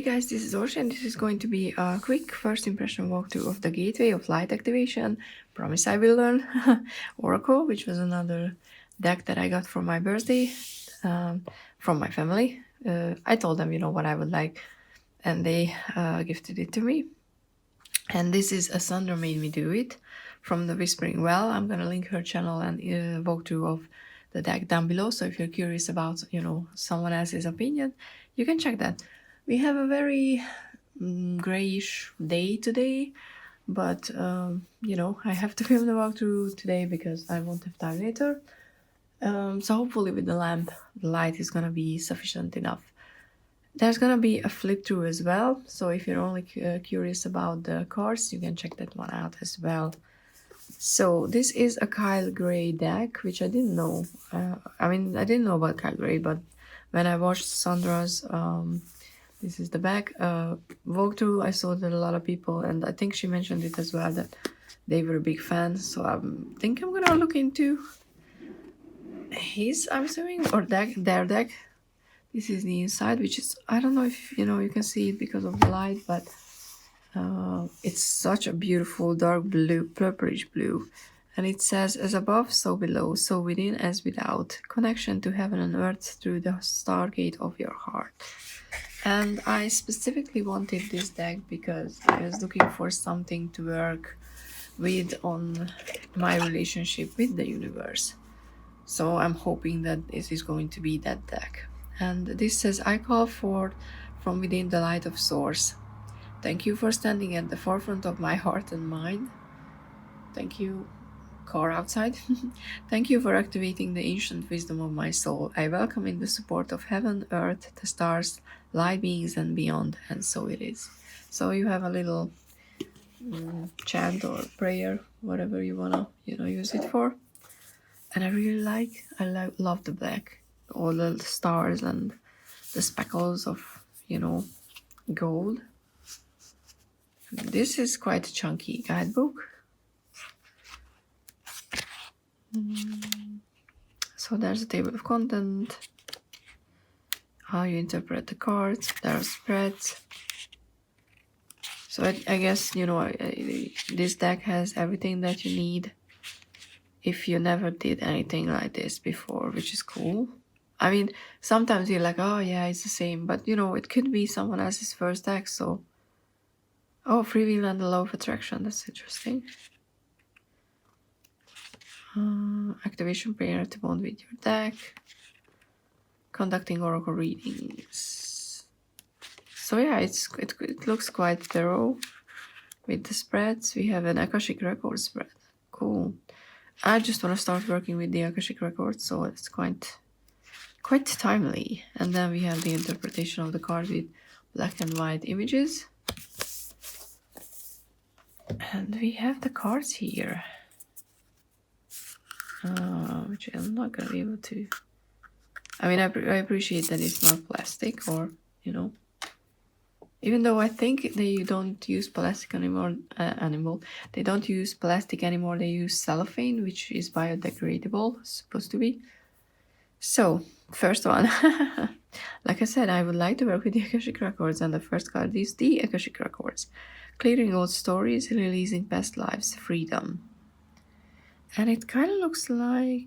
guys, this is Ocean. This is going to be a quick first impression walkthrough of the Gateway of Light activation. Promise I will learn. Oracle, which was another deck that I got for my birthday from my family. I told them, what I would like, and they gifted it to me. And this is Sandra made me do it from the Whispering Well. I'm gonna link her channel and walkthrough of the deck down below. So if you're curious about, someone else's opinion, you can check that. We have a very grayish day today, but I have to film the walkthrough today because I won't have time later. So hopefully with the lamp, the light is gonna be sufficient enough. There's gonna be a flip through as well, so if you're only curious about the cards, you can check that one out as well. So this is a Kyle Gray deck, which I didn't know. I didn't know about Kyle Gray, but when I watched Sandra's, this is the back walkthrough, I saw that a lot of people, and I think she mentioned it as well, that they were a big fan. So I think I'm gonna look into his, I'm assuming, or their deck. This is the inside, which is, I don't know if you can see it because of the light, but it's such a beautiful dark blue, purplish blue. And it says, as above, so below, so within as without. Connection to heaven and earth through the stargate of your heart. And I specifically wanted this deck because I was looking for something to work with on my relationship with the universe. So I'm hoping that this is going to be that deck. And this says, I call forth from within the light of source. Thank you for standing at the forefront of my heart and mind. Thank you, car outside. Thank you for activating the ancient wisdom of my soul. I welcome in the support of heaven, earth, the stars, light beings, and beyond. And so it is. So you have a little chant or prayer, whatever you wanna, use it for. And I really love the black. All the stars and the speckles of, gold. This is quite a chunky guidebook. So there's a table of content, how you interpret the cards, there are spreads. So I guess, this deck has everything that you need if you never did anything like this before, which is cool. I mean, sometimes you're like, oh yeah, it's the same, but it could be someone else's first deck, so... Oh, free will and the law of attraction, that's interesting. Activation prayer to bond with your deck. Conducting oracle readings. So yeah, it looks quite thorough with the spreads. We have an Akashic record spread. Cool. I just want to start working with the Akashic records, so it's quite timely. And then we have the interpretation of the card with black and white images. And we have the cards here, which I'm not going to be able to... I mean, I appreciate that it's not plastic, or, even though I think they don't use plastic anymore, they don't use plastic anymore, they use cellophane, which is biodegradable, supposed to be. So, first one. Like I said, I would like to work with the Akashic Records, and the first card is the Akashic Records. Clearing old stories, releasing past lives, freedom. And it kind of looks like...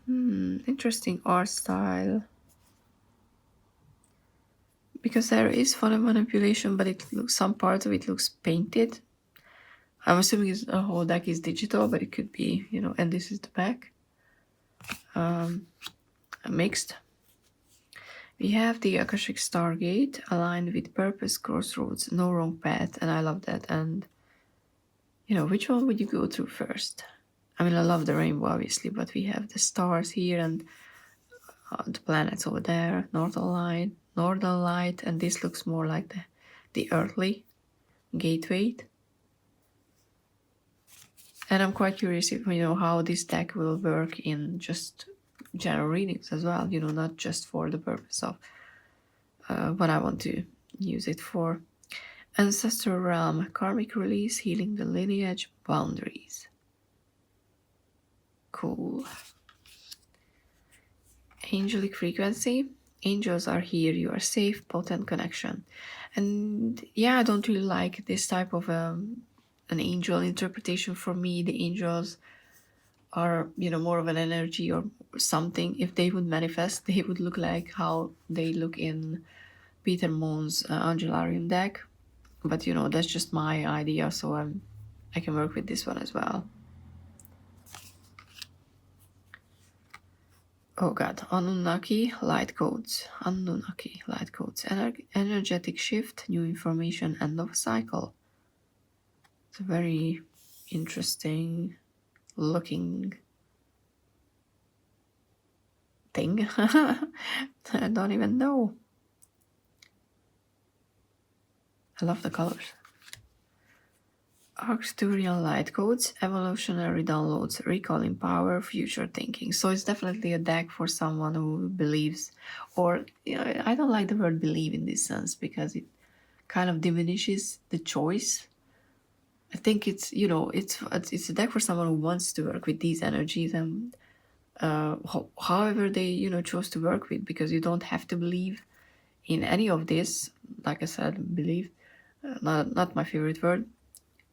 interesting art style. Because there is photo manipulation, but some parts of it looks painted. I'm assuming the whole deck is digital, but it could be, and this is the back. Mixed. We have the Akashic Stargate, aligned with purpose, crossroads, no wrong path, and I love that. And, which one would you go through first? I mean, I love the rainbow, obviously, but we have the stars here and the planets over there, northern light, and this looks more like the earthly gateway. And I'm quite curious if, how this deck will work in just general readings as well, not just for the purpose of what I want to use it for. Ancestral realm, karmic release, healing the lineage, boundaries. Cool. Angelic frequency, Angels are here, you are safe, potent connection. And yeah, I don't really like this type of an angel interpretation. For me, the angels are, more of an energy or something. If they would manifest, they would look like how they look in Peter Moon's Angelarium deck. But that's just my idea, so I can work with this one as well. Oh god, Anunnaki light codes. Anunnaki light codes. Energetic shift, new information, end of a cycle. It's a very interesting looking thing. I don't even know. I love the colors. Arcturian light codes, evolutionary downloads, recalling power, future thinking. So it's definitely a deck for someone who believes, or I don't like the word believe in this sense because it kind of diminishes the choice. I think it's it's a deck for someone who wants to work with these energies and however they chose to work with, because you don't have to believe in any of this. Like I said, believe, not my favorite word,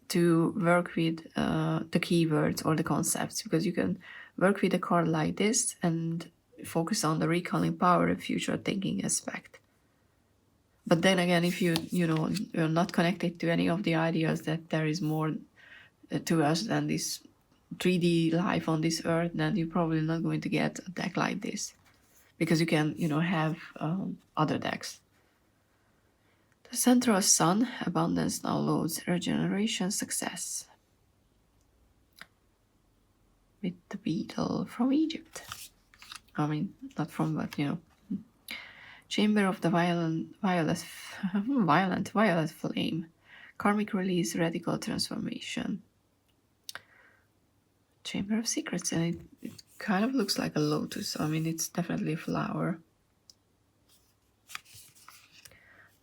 to work with the keywords or the concepts, because you can work with a card like this and focus on the recalling power and future thinking aspect. But then again, if you're not connected to any of the ideas that there is more to us than this 3D life on this earth, then you're probably not going to get a deck like this, because you can have other decks. The central sun, abundance, downloads, regeneration, success. With the beetle from Egypt. I mean, not from, but Chamber of the violet flame. Karmic release, radical transformation. Chamber of secrets, and it kind of looks like a lotus. I mean, it's definitely a flower.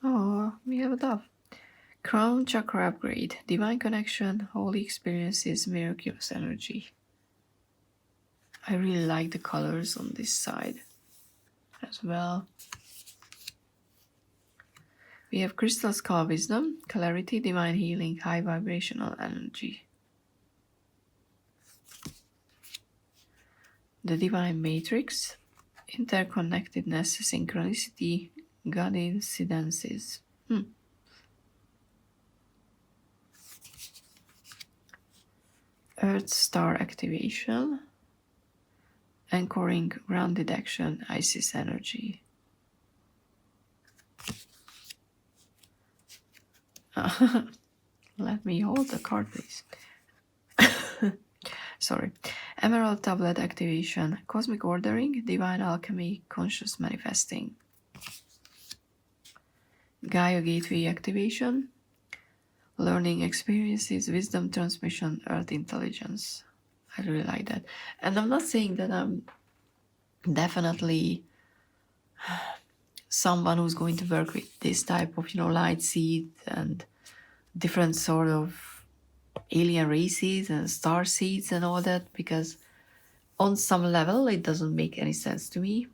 Oh, we have a dove. Crown chakra upgrade, divine connection, holy experiences, miraculous energy. I really like the colors on this side as well. We have crystal skull wisdom, clarity, divine healing, high vibrational energy. The divine matrix, interconnectedness, synchronicity, God incidences. Earth star activation, anchoring, grounded action, Isis energy. Let me hold the card, please. Sorry. Emerald tablet activation, cosmic ordering, divine alchemy, conscious manifesting. Gaia gateway activation, learning experiences, wisdom transmission, earth intelligence. I really like that. And I'm not saying that I'm definitely someone who's going to work with this type of light seed and different sort of alien races and star seeds and all that, because on some level it doesn't make any sense to me,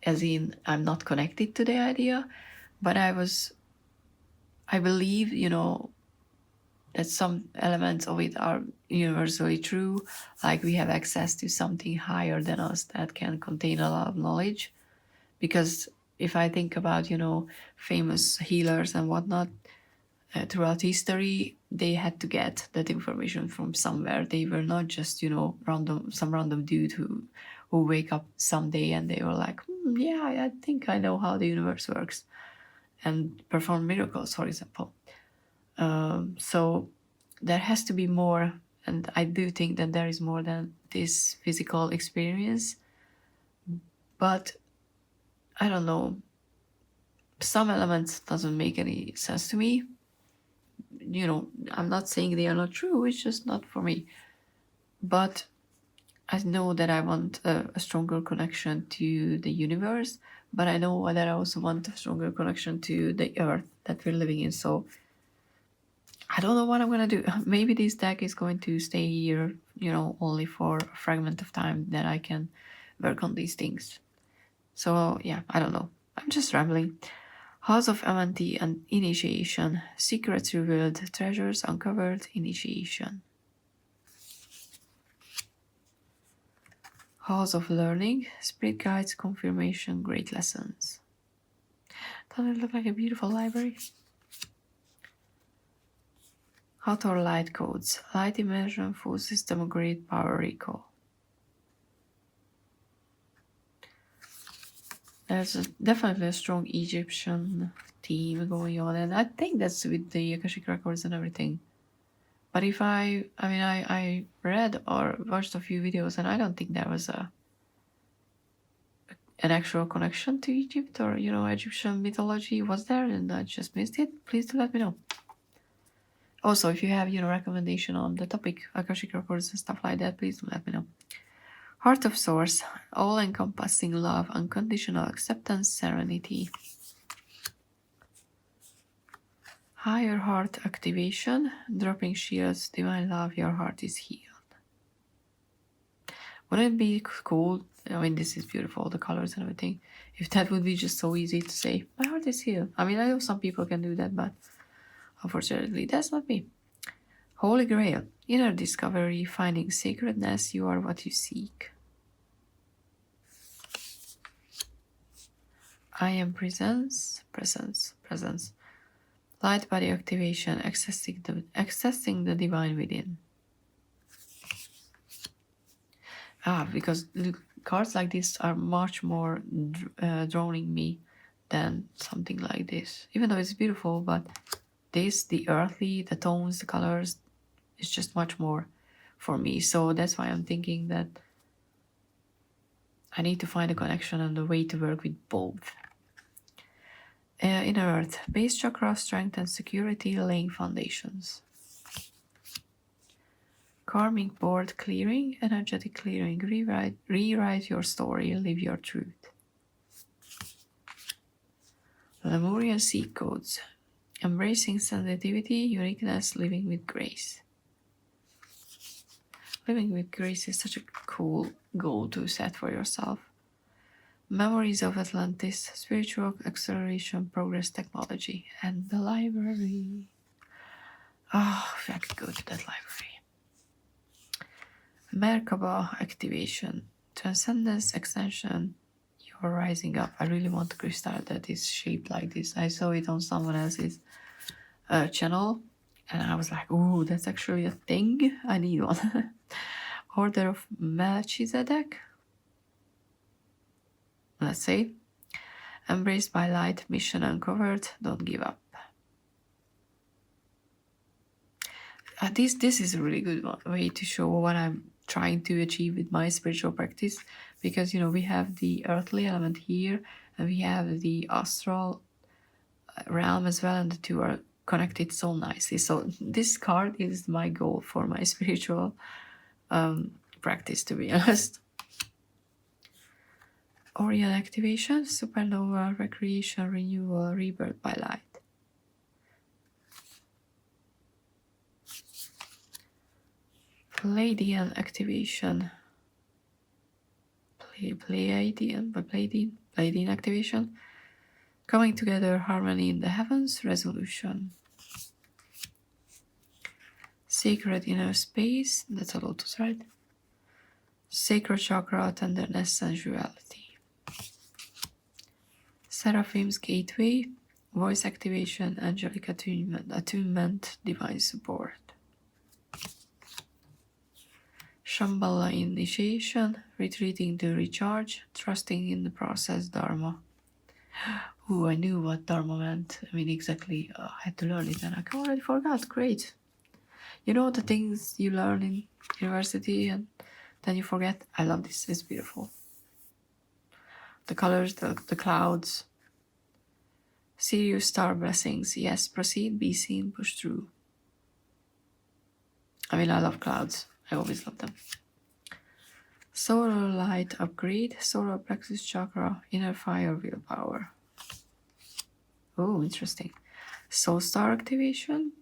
as in I'm not connected to the idea, but I believe that some elements of it are universally true, like we have access to something higher than us that can contain a lot of knowledge. Because if I think about famous healers and whatnot, throughout history, they had to get that information from somewhere. They were not just some random dude who wake up someday and they were like, yeah, I think I know how the universe works, and perform miracles, for example. So there has to be more, and I do think that there is more than this physical experience. But I don't know, some elements doesn't make any sense to me. I'm not saying they are not true, it's just not for me. But I know that I want a stronger connection to the universe, but I know that I also want a stronger connection to the earth that we're living in. So I don't know what I'm gonna do. Maybe this deck is going to stay here, only for a fragment of time that I can work on these things. So yeah, I don't know. I'm just rambling. House of Amanti and Initiation. Secrets revealed, treasures uncovered, initiation. House of Learning. Spirit guides, confirmation, great lessons. Doesn't it look like a beautiful library? Hathor Light Codes. Light immersion, full system grade, power recall. There's definitely a strong Egyptian theme going on, and I think that's with the Akashic records and everything. But if I read or watched a few videos, and I don't think there was an actual connection to Egypt or Egyptian mythology. Was there, and I just missed it? Please do let me know. Also, if you have recommendation on the topic Akashic records and stuff like that, please do let me know. Heart of Source, all-encompassing love, unconditional acceptance, serenity. Higher heart activation, dropping shields, divine love, your heart is healed. Wouldn't it be cool? I mean, this is beautiful, the colors and everything. If that would be just so easy to say, my heart is healed. I mean, I know some people can do that, but unfortunately, that's not me. Holy Grail, inner discovery, finding sacredness, you are what you seek. I am presence. Light body activation, accessing the divine within. Because cards like this are much more drawing me than something like this. Even though it's beautiful, but this, the earthly, the tones, the colors, it's just much more for me. So that's why I'm thinking that I need to find a connection and a way to work with both. Inner Earth, base chakra, strength and security, laying foundations. Karmic board clearing, energetic clearing, rewrite your story, live your truth. Lemurian seed codes, embracing sensitivity, uniqueness, living with grace. Living with grace is such a cool goal to set for yourself. Memories of Atlantis, spiritual acceleration, progress, technology, and the library. If I could go to that library. Merkaba activation, transcendence, extension, you're rising up. I really want a crystal that is shaped like this. I saw it on someone else's channel, and I was like, ooh, that's actually a thing. I need one. Order of Melchizedek. Let's say, embraced by light, mission uncovered, don't give up. This is a really good way to show what I'm trying to achieve with my spiritual practice, because we have the earthly element here and we have the astral realm as well, and the two are connected so nicely. So this card is my goal for my spiritual practice, to be honest. Orion activation, supernova, recreation, renewal, rebirth by light. Pleiadian activation. Pleiadian activation. Coming together, harmony in the heavens, resolution. Sacred inner space, that's a lotus, right? Sacred chakra, tenderness, sensuality. Seraphim's gateway, voice activation, angelic attunement, divine support. Shambhala initiation, retreating to recharge, trusting in the process, dharma. Ooh, I knew what dharma meant. I mean, exactly. I had to learn it and I already forgot. Great. You know the things you learn in university and then you forget? I love this. It's beautiful. The colors, the clouds. Sirius star blessings. Yes, proceed, be seen, push through. I mean, I love clouds. I always love them. Solar light upgrade, solar plexus chakra, inner fire, willpower. Oh, interesting. Soul star activation,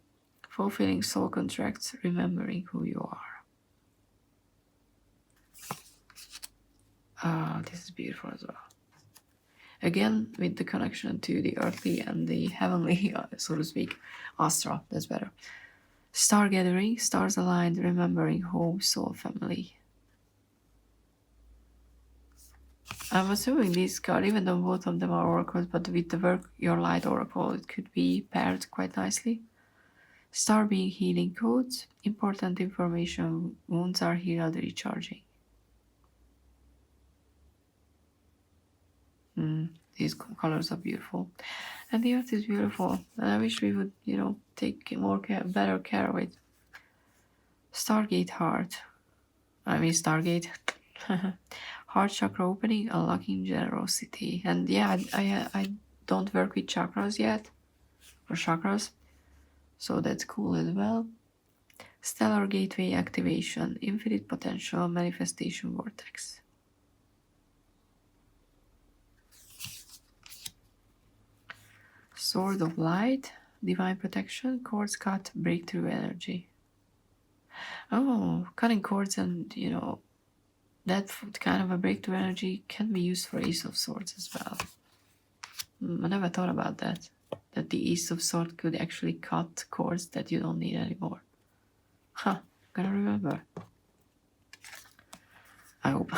fulfilling soul contracts, remembering who you are. This is beautiful as well. Again, with the connection to the earthly and the heavenly, so to speak. Astra, that's better. Star gathering, stars aligned, remembering home, soul, family. I'm assuming this card, even though both of them are oracles, but with the work your light oracle, it could be paired quite nicely. Star being healing codes, important information, wounds are healed, recharging. These colors are beautiful. And the earth is beautiful. And I wish we would, take more care, better care of it. Stargate heart. I mean Stargate. Heart chakra opening, unlocking generosity. And yeah, I don't work with chakras yet. Or chakras. So that's cool as well. Stellar gateway activation. Infinite potential manifestation vortex. Sword of light. Divine protection. Cords cut. Breakthrough energy. Oh, cutting cords and, that kind of a breakthrough energy can be used for Ace of Swords as well. I never thought about that. That the Ace of Swords could actually cut cords that you don't need anymore. Huh, gotta remember. I hope.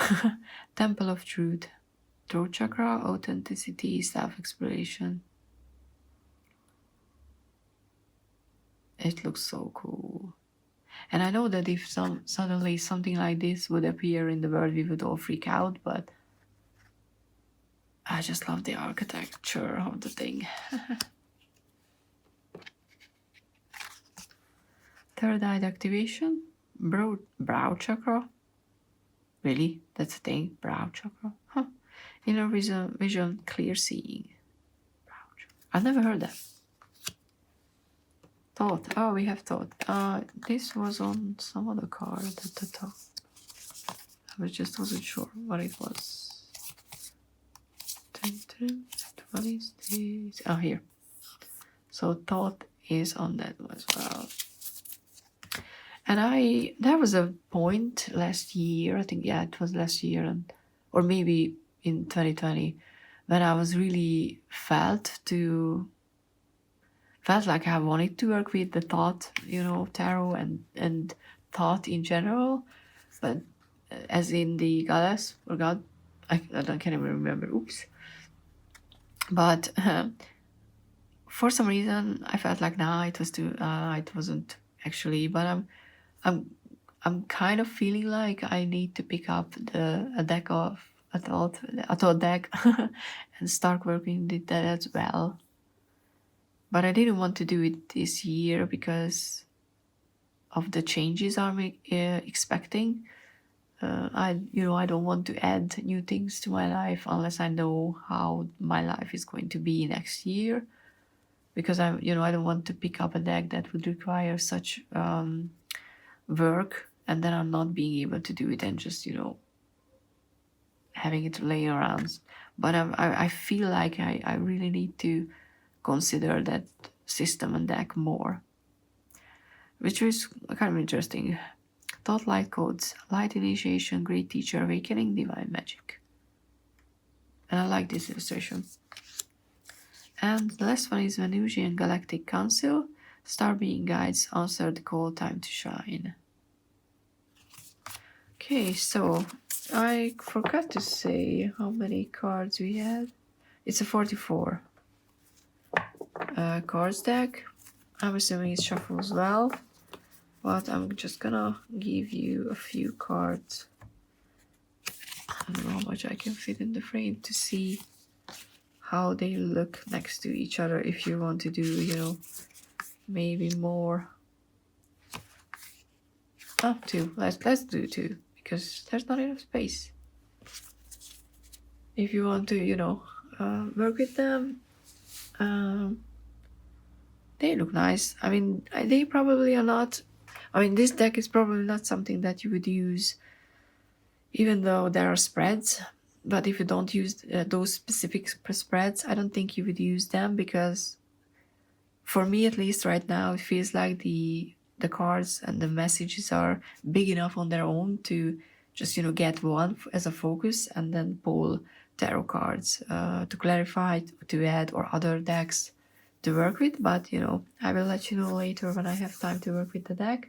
Temple of Truth. Throat chakra, authenticity, self-exploration. It looks so cool. And I know that if suddenly something like this would appear in the world, we would all freak out, but I just love the architecture of the thing. Third eye activation. Brow chakra. Really? That's a thing? Brow chakra? Huh. Inner vision, clear seeing. Brow chakra. I've never heard that. Thought. Oh, we have thought. This was on some other card at the top. I just wasn't sure what it was. What is this? Oh, here. So thought is on that one as well. And there was a point last year, I think, yeah, it was last year, or maybe in 2020, when I was really felt like I wanted to work with the thought, tarot and thought in general, but as in the goddess or god, I can't even remember. Oops. But for some reason, I felt like it was too. It wasn't actually, but I'm kind of feeling like I need to pick up a deck of a thought deck and start working with that as well. But I didn't want to do it this year because of the changes I'm expecting. I don't want to add new things to my life unless I know how my life is going to be next year. Because I don't want to pick up a deck that would require such work, and then I'm not being able to do it and just having it laying around. But I feel like I really need to consider that system and deck more, which is kind of interesting. Thought light codes, light initiation, great teacher, awakening, divine magic. And I like this illustration. And the last one is Venusian Galactic Council, star being guides, answer the call, time to shine. Okay, so I forgot to say how many cards we had. It's a 44 cards deck. I'm assuming it shuffles well, but I'm just gonna give you a few cards. I don't know how much I can fit in the frame to see how they look next to each other. If you want to do, maybe more. Oh, two. Let's do two because there's not enough space. If you want to, work with them, they look nice. I mean, they probably are not. I mean, this deck is probably not something that you would use, even though there are spreads. But if you don't use those specific spreads, I don't think you would use them because, for me at least right now, it feels like the cards and the messages are big enough on their own to just, get one as a focus and then pull tarot cards to clarify, to add, or other decks to work with. But, I will let you know later when I have time to work with the deck.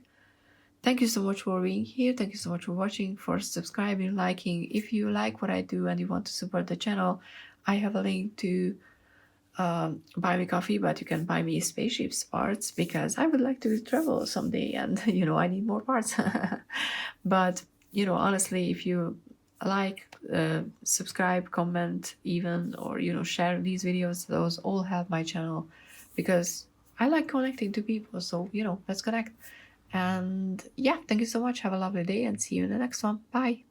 Thank you so much for being here. Thank you so much for watching, for subscribing, liking. If you like what I do and you want to support the channel, I have a link to buy me coffee, but you can buy me spaceships parts because I would like to travel someday and, I need more parts. But, honestly, if you like, subscribe, comment even, or, share these videos, those all help my channel because I like connecting to people. So, let's connect. And yeah, thank you so much. Have a lovely day and see you in the next one. Bye.